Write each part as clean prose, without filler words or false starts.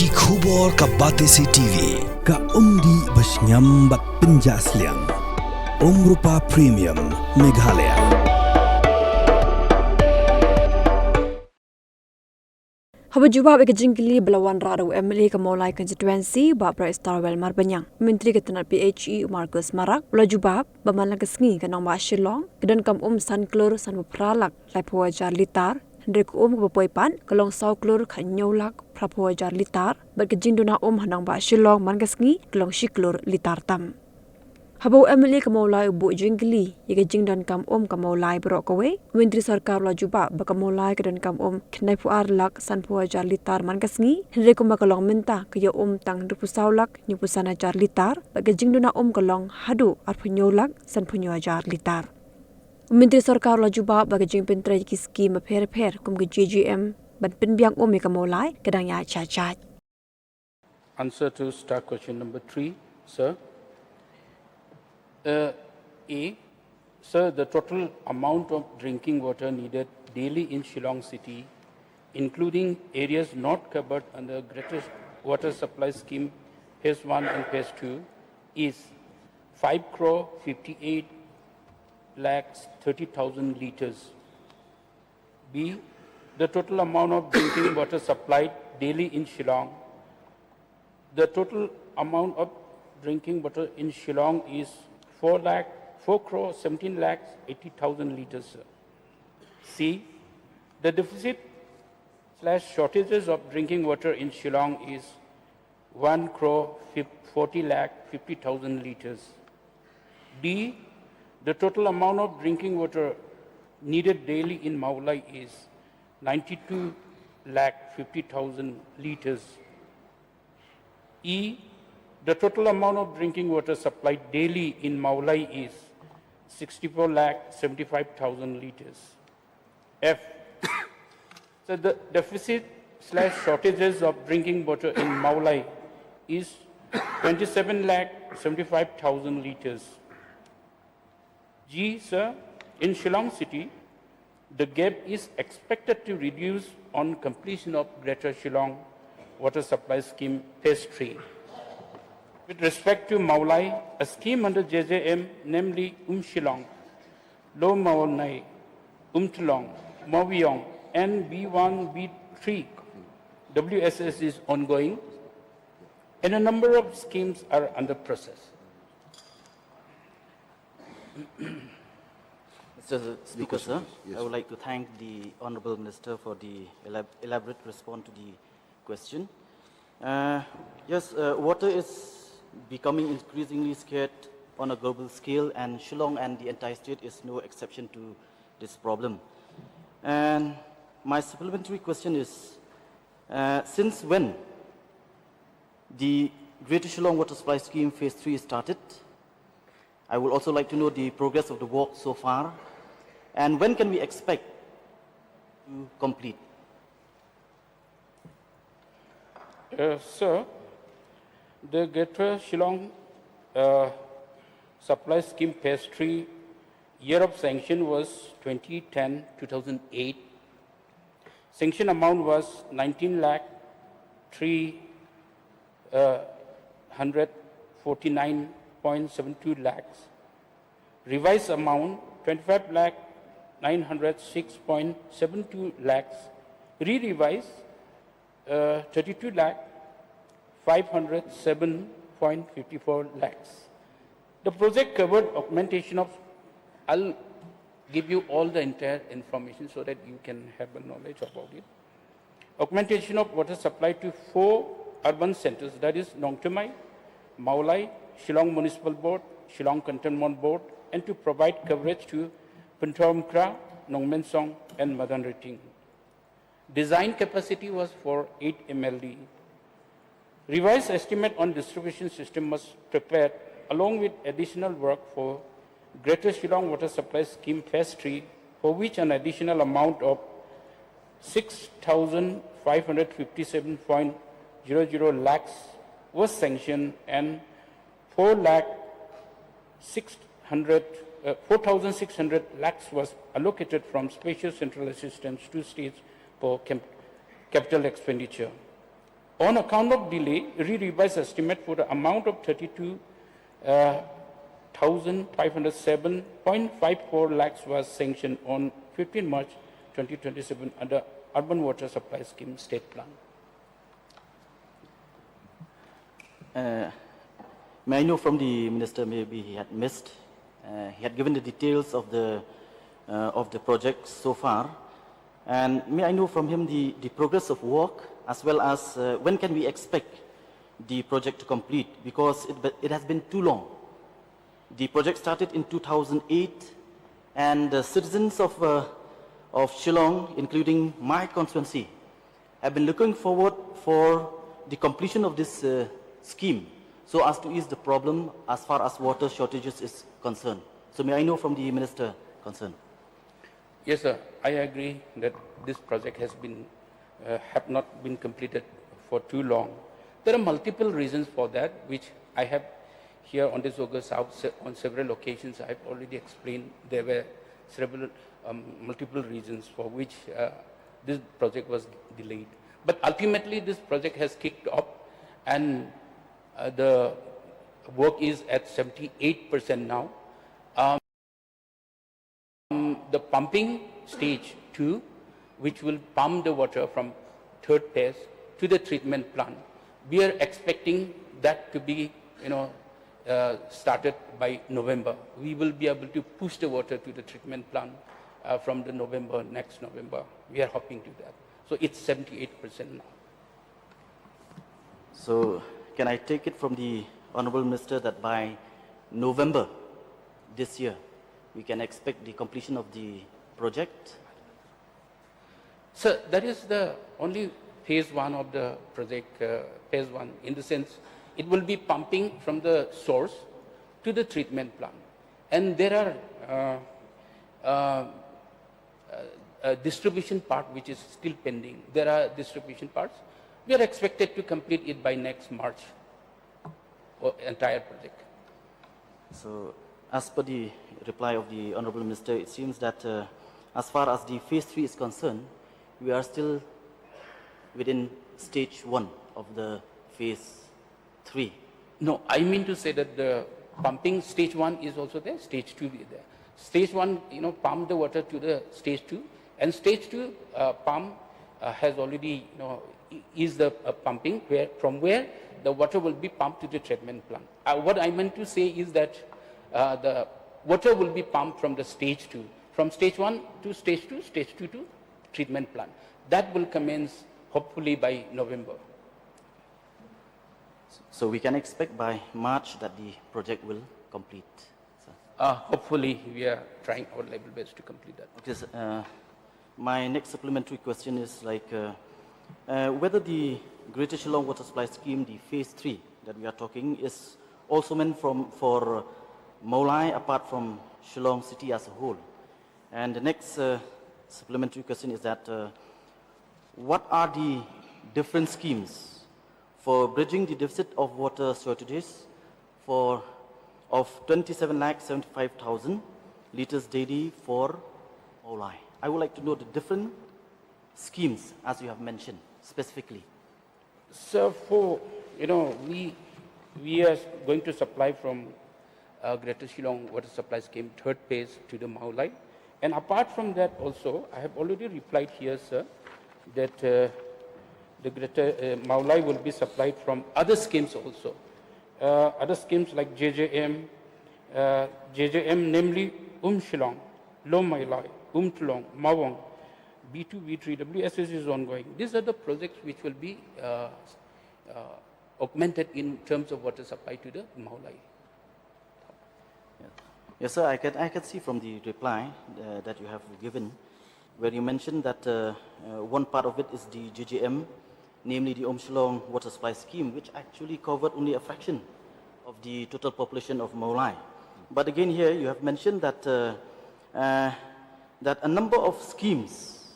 Ki khubor ka Batesi TV ka umdi basnyam bat penjaslian. Rupa Premium Meghalaya. Haba jubab ke jingli belawan rado MLA ke Maulai constituency ba pra Starwell Marbanyang. Menteri Ketenaga PHE Marcus Marak bela jubab bamalang ke Sngi ke nang ba Shillong ke Donkam san Klur san pralak lai puajar Litar hendrik ke Poipan kelong sau Klur khan nyolak pra puajar Litar ba ke jingduna hanang ba Shillong man ke Sngi kelong Klur Litar tam. Habo MLA ke Maulai bu jingli ye jingdan kam ke Maulai berok kowe Menteri Sarkar la juba ba ke Maulai ke dan kam knai puar lak san puajar Litar man ke Sngi hendrik ke kalong minta ke ye Tang dupusaulat ni pusana jar Litar ba ke jingduna kalong hadu ar punyolak san punyajar Litar. Menteri Sarkar la juba ba ke jing pentre ki skim pher kum ke GGM ban pinbiang ke Maulai kedang ya cha. Answer to star question number 3, sir. A, sir, the total amount of drinking water needed daily in Shillong city, including areas not covered under Greater Water Supply Scheme Phase 1 and Phase 2, is 5 crore 58 lakhs 30,000 liters. B, the total amount of drinking water supplied daily in Shillong. The total amount of drinking water in Shillong is 4 crore 17 lakhs 80,000 liters. C, the deficit/shortages of drinking water in Shillong is 1 crore 40 lakh 50,000 liters. D, the total amount of drinking water needed daily in Maulai is 92 lakh 50,000 liters. E, the total amount of drinking water supplied daily in Maulai is 64 lakh 75,000 liters. F, so the deficit/shortages of drinking water in Maulai is 27 lakh 75,000 liters. G, sir, in Shillong city, the gap is expected to reduce on completion of Greater Shillong Water Supply Scheme Phase 3. With respect to Maulai, a scheme under JJM, namely Shillong, Lo Maulai, Tlong, Mawiyong, and B1, B3 WSS is ongoing, and a number of schemes are under process. Mr. Speaker, sir, yes. I would like to thank the Honourable Minister for the elaborate response to the question. Water is becoming increasingly scarce on a global scale, and Shillong and the entire state is no exception to this problem. And my supplementary question is, since when the Greater Shillong Water Supply Scheme Phase 3 started? I would also like to know the progress of the work so far, and when can we expect to complete? Sir, the Greater Shillong Supply Scheme Phase 3 year of sanction was 2010-2008. Sanction amount was 19 lakh 349.72 lakhs. Revised amount 25 lakh 906.72 lakhs. Re-revised 32 lakh 507.54 lakhs. The project covered augmentation of, I'll give you all the entire information so that you can have a knowledge about it. Augmentation of water supply to 4 urban centers, that is Nongtamai, Maulai, Shillong Municipal Board, Shillong Cantonment Board, and to provide coverage to Punthomkra, Nongmensong, and Madanriting. Design capacity was for 8 MLD. Revised estimate on distribution system was prepared along with additional work for Greater Shillong Water Supply Scheme Phase 3, for which an additional amount of 6,557.00 lakhs was sanctioned and 4,600 lakhs was allocated from Special Central Assistance to states for capital expenditure. On account of delay, re-revised estimate for the amount of 32,507.54 lakhs was sanctioned on 15 March 2027 under Urban Water Supply Scheme State Plan. May I know from the Minister, maybe he had missed, he had given the details of the project so far, and may I know from him the progress of work, as well as when can we expect the project to complete, because it has been too long. The project started in 2008, and the citizens of Shillong, including my constituency, have been looking forward for the completion of this scheme, so as to ease the problem as far as water shortages is concerned. So may I know from the Minister concerned? Yes, sir. I agree that this project has been have not been completed for too long. There are multiple reasons for that, which I have here on this August South on several occasions. I have already explained. There were several multiple reasons for which this project was delayed. But ultimately, this project has kicked off, and the work is at 78% now. The pumping stage 2, which will pump the water from third phase to the treatment plant, we are expecting that to be, started by November. We will be able to push the water to the treatment plant from the next November. We are hoping to that. So it's 78% now. So can I take it from the Honorable Minister that by November this year, we can expect the completion of the project? So that is the only phase 1 of the project, phase 1, in the sense it will be pumping from the source to the treatment plant. And there are a distribution part which is still pending. There are distribution parts. We are expected to complete it by next March, or entire project. So as per the reply of the Honorable Minister, it seems that as far as the phase 3 is concerned, we are still within stage 1 of the phase 3. No, I mean to say that the pumping stage 1 is also there, stage 2 is there. Stage 1, pump the water to the stage 2, and stage 2 pump has already, is the pumping from where the water will be pumped to the treatment plant. What I meant to say is that the water will be pumped from the stage 2, from stage 1 to stage 2, stage 2 to treatment plant. That will commence hopefully by November. So we can expect by March that the project will complete. Hopefully, we are trying our level best to complete that. Okay, so, my next supplementary question is whether the Greater Shillong Water Supply Scheme, the phase 3 that we are talking, is also meant for Maulai apart from Shillong city as a whole. And the next supplementary question is that what are the different schemes for bridging the deficit of water shortages of 27,75,000 liters daily for Maulai? I would like to know the different schemes as you have mentioned specifically. So for, we are going to supply from Greater Shillong Water Supply Scheme third phase to the Maulai. And apart from that also, I have already replied here, sir, that the Greater Maulai will be supplied from other schemes also. Other schemes like JJM, namely Shillong, Lo Maulai, Tulong, Mawang, B2, B3, WSS is ongoing. These are the projects which will be augmented in terms of water supply to the Maulai. Yes, sir, I can see from the reply that you have given, where you mentioned that one part of it is the JJM, namely the Shillong Water Supply Scheme, which actually covered only a fraction of the total population of Maulai. But again here, you have mentioned that that a number of schemes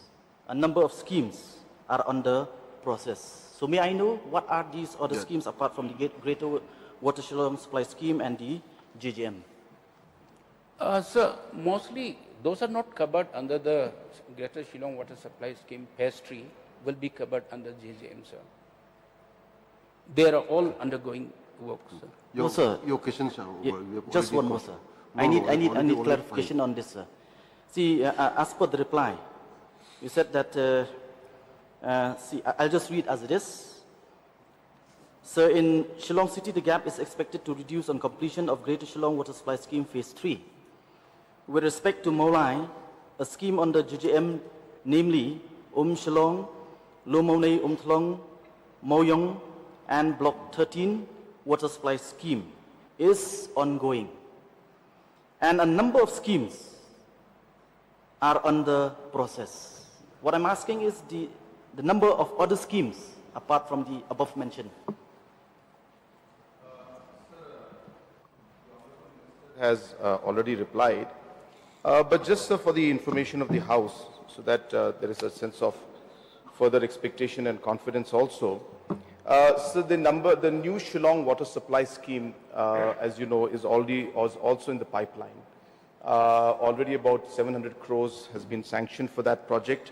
are under process. So may I know what are these other schemes apart from the Greater Water Shillong Supply Scheme and the JJM? Sir, mostly those are not covered under the Greater Shillong Water Supply Scheme phase 3, will be covered under JJM, sir. They are all undergoing work, sir. No, sir. Your questions are over. Yeah, We have just already one more, got- sir. No, I no, need I've already clarification on this, sir. See, as per the reply, you said that, see, I'll just read as it is. Sir, in Shillong City, the gap is expected to reduce on completion of Greater Shillong Water Supply Scheme Phase 3. With respect to Molai, a scheme under GGM, namely Shillong, Lomone Thlong, Moyong, and Block 13 Water Supply Scheme is ongoing. And a number of schemes are under process. What I'm asking is the number of other schemes apart from the above mentioned. Has already replied, but just for the information of the House, so that there is a sense of further expectation and confidence also. So the new Shillong water supply scheme, as you know, is also in the pipeline. Already about 700 crores has been sanctioned for that project,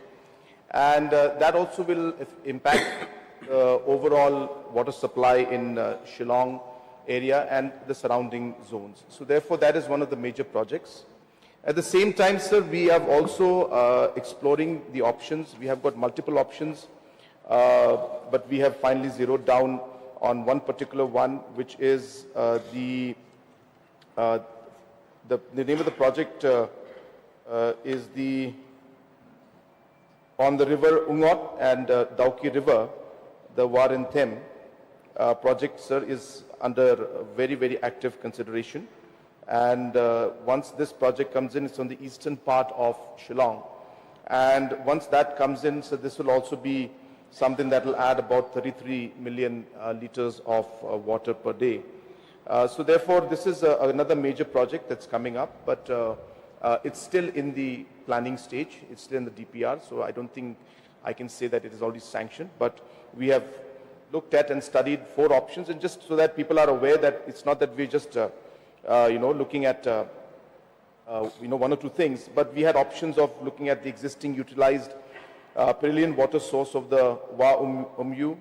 and that also will impact overall water supply in Shillong area and the surrounding zones. So therefore, that is one of the major projects. At the same time, sir, we have also exploring the options. We have got multiple options, but we have finally zeroed down on one particular one, which is the name of the project is on the river Ungot and Dauki River, the Warin Them project, sir, is under very, very active consideration. And once this project comes in, it's on the eastern part of Shillong. And once that comes in, so this will also be something that will add about 33 million liters of water per day. So therefore, this is another major project that's coming up, but it's still in the planning stage. It's still in the DPR, so I don't think I can say that it is already sanctioned, but we have looked at and studied 4 options, and just so that people are aware that it's not that we're just looking at one or two things, but we had options of looking at the existing utilized perennial water source of the Wa Umyu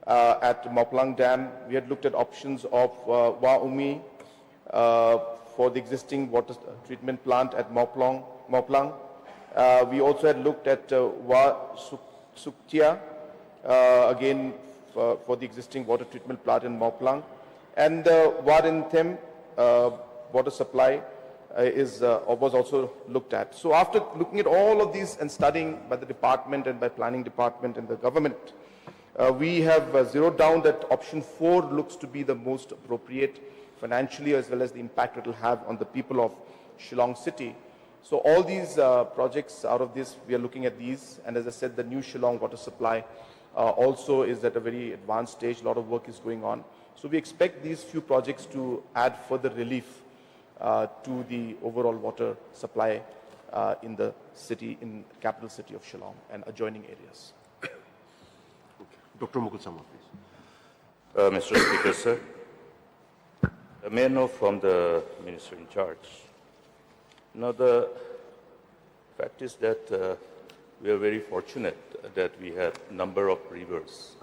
at Moplang Dam. We had looked at options of Wa Umi for the existing water treatment plant at Moplang. We also had looked at Wa Suktia again for the existing water treatment plant in Moplang, and Warin Them water supply was also looked at. So after looking at all of these and studying by the department and by planning department and the government, we have zeroed down that option 4 looks to be the most appropriate financially, as well as the impact it will have on the people of Shillong City. So all these projects out of this, we are looking at these, and as I said, the new Shillong water supply also is at a very advanced stage. A lot of work is going on. So we expect these few projects to add further relief to the overall water supply in the city, in capital city of Shillong and adjoining areas. Dr. Mukul Sama, please. Mr. Speaker, sir, may I know from the Minister in charge. Now, the fact is that we are very fortunate that we have a number of rivers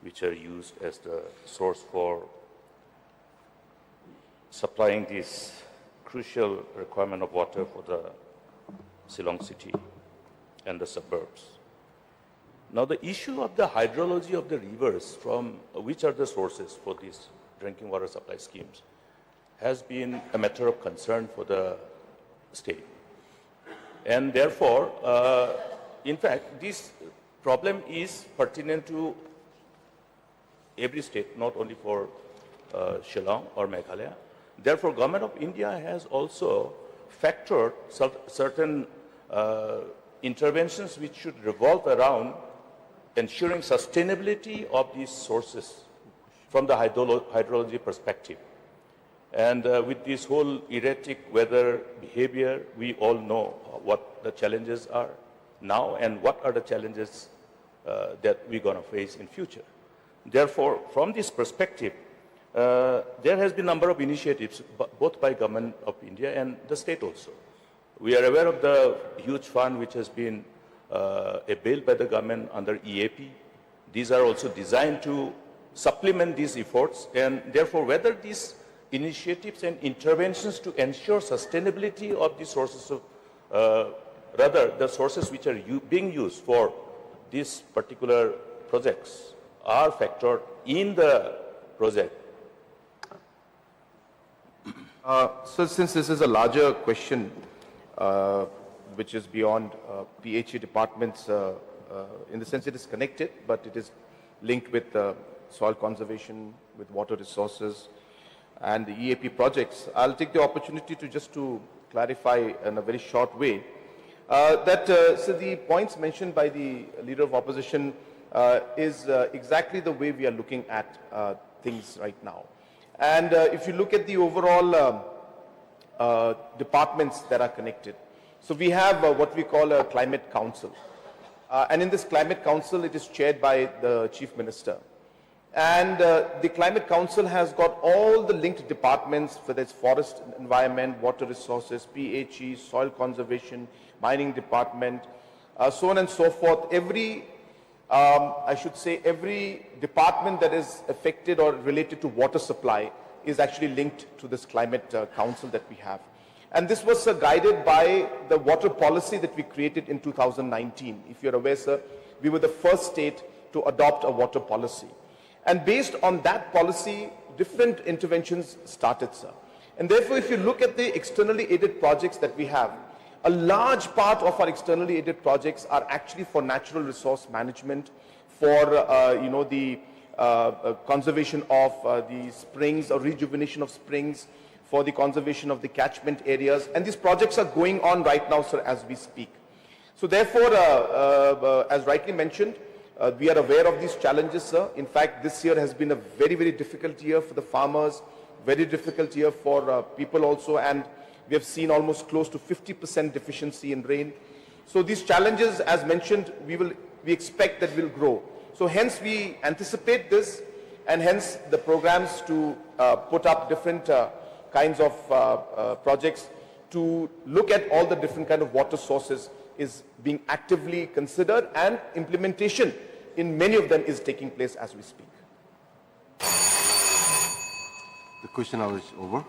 which are used as the source for supplying this crucial requirement of water for the Shillong city and the suburbs. Now, the issue of the hydrology of the rivers, from which are the sources for these drinking water supply schemes, has been a matter of concern for the state. And therefore, in fact, this problem is pertinent to every state, not only for Shillong or Meghalaya. Therefore, Government of India has also factored certain interventions which should revolve around ensuring sustainability of these sources from the hydrology perspective. And with this whole erratic weather behavior, we all know what the challenges are now and what are the challenges that we're going to face in future. Therefore, from this perspective, there has been a number of initiatives, both by Government of India and the state also. We are aware of the huge fund which has been availed by the government under EAP. These are also designed to supplement these efforts, and therefore whether these initiatives and interventions to ensure sustainability of the sources of, rather the sources which are being used for these particular projects are factored in the project. So since this is a larger question, which is beyond PHE departments, in the sense it is connected, but it is linked with soil conservation, with water resources, and the EAP projects, I'll take the opportunity to just to clarify in a very short way that so the points mentioned by the Leader of Opposition is exactly the way we are looking at things right now. And if you look at the overall departments that are connected, so we have what we call a climate council. And in this climate council, it is chaired by the Chief Minister. And the Climate Council has got all the linked departments, whether it's forest environment, water resources, PHE, soil conservation, mining department, so on and so forth. Every, I should say, every department that is affected or related to water supply is actually linked to this Climate Council that we have. And this was guided by the water policy that we created in 2019. If you're aware, sir, we were the first state to adopt a water policy. And based on that policy, different interventions started, sir. And therefore, if you look at the externally aided projects that we have, a large part of our externally aided projects are actually for natural resource management, for the conservation of the springs or rejuvenation of springs, for the conservation of the catchment areas. And these projects are going on right now, sir, as we speak. So therefore, as rightly mentioned, we are aware of these challenges, sir. In fact, this year has been a very, very difficult year for the farmers, very difficult year for people also, and we have seen almost close to 50% deficiency in rain. So these challenges, as mentioned, we expect that will grow. So hence we anticipate this, and hence the programs to put up different kinds of projects to look at all the different kind of water sources is being actively considered, and implementation in many of them is taking place as we speak. The question hour is over.